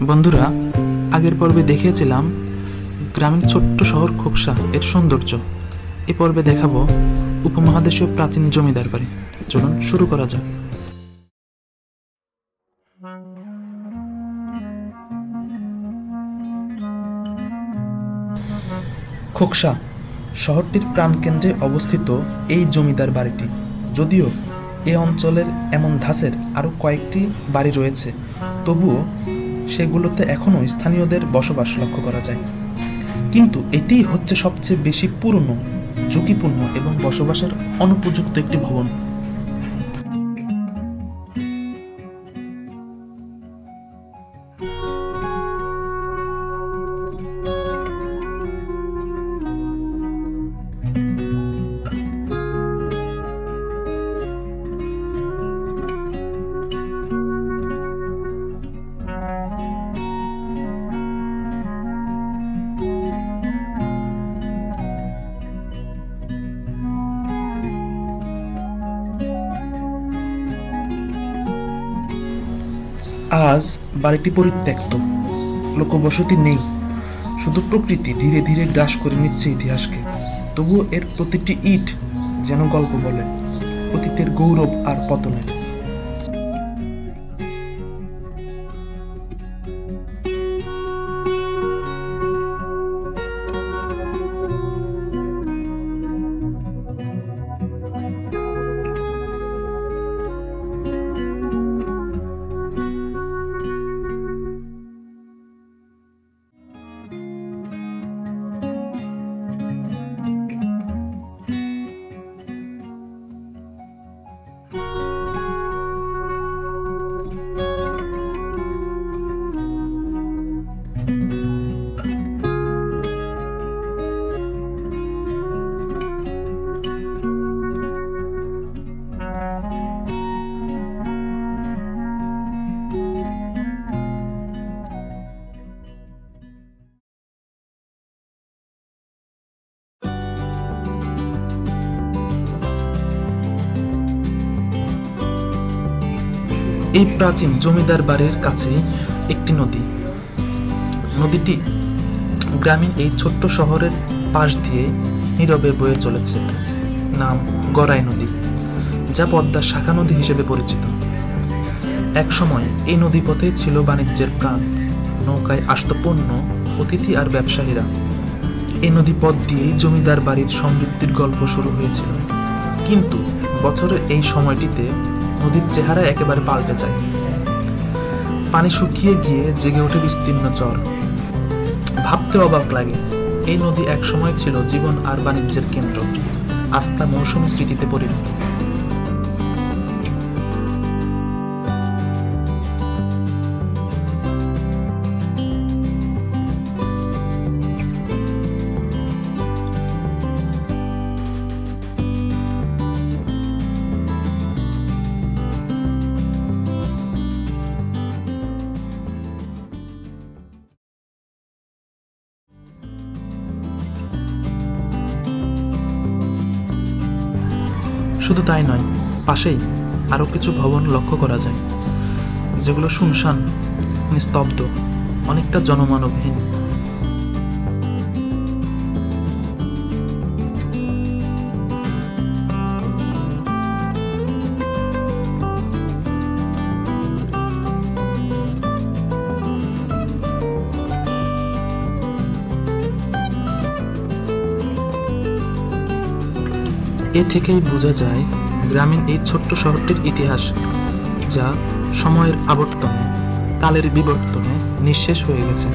বন্ধুরা, আগের পর্বে দেখিয়েছিলাম গ্রামীণ ছোট্ট শহর খোকসা এর সৌন্দর্য। এ পর্বে দেখাবো উপমহাদেশীয় প্রাচীন জমিদার বাড়ি। চলুন শুরু করা যাক। খোকসা শহরটির প্রাণকেন্দ্রে অবস্থিত এই জমিদার বাড়িটি, যদিও এ অঞ্চলের এমন ধাঁচের আরও কয়েকটি বাড়ি রয়েছে, তবুও সেগুলোতে এখনও স্থানীয়দের বসবাস লক্ষ্য করা যায়। কিন্তু এটিই হচ্ছে সবচেয়ে বেশি পুরনো, ঝুঁকিপূর্ণ এবং বসবাসের অনুপযুক্ত একটি ভবন। আজ বাড়িটি পরিত্যক্ত, লোকবসতি নেই, শুধু প্রকৃতি ধীরে ধীরে গ্রাস করে নিচ্ছে ইতিহাসকে। তবুও এর প্রতিটি ইট যেন গল্প বলে অতীতের গৌরব আর পতনের। এই প্রাচীন জমিদার বাড়ির কাছেই একটি নদী। নদীটি গ্রামীণ এই ছোট্ট শহরের পাশ দিয়ে নীরবে বয়ে চলেছে। নাম গড়াই নদী, যা পদ্মার শাখা নদী হিসেবে পরিচিত। এক সময় এই নদীপথে ছিল বাণিজ্যের প্রাণ। নৌকায় আসত পণ্য, অতিথি আর ব্যবসায়ীরা। এই নদীপথ দিয়েই জমিদার বাড়ির সমৃদ্ধির গল্প শুরু হয়েছিল। কিন্তু বছরের এই সময়টিতে নদীর চেহারা একেবারে পাল্টে যায়। পানি শুকিয়ে গিয়ে জেগে ওঠে বিস্তীর্ণ চর। ভাবতে অবাক লাগে, এই নদী এক সময় ছিল জীবন আর বাণিজ্যের কেন্দ্র, আস্থা মৌসুমী স্মৃতিতে পরিণত। শুধু তাই নয়, পাশেই আরও কিছু ভবন লক্ষ্য করা যায়, যেগুলো শুনশান, নিস্তব্ধ, অনেকটা জনমানবহীন। এ থেকেই বোঝা যায় গ্রামীণ এই ছোট্ট শহরটির ইতিহাস, যা সময়ের আবর্তনে, কালের বিবর্তনে নিঃশেষ হয়ে গেছে।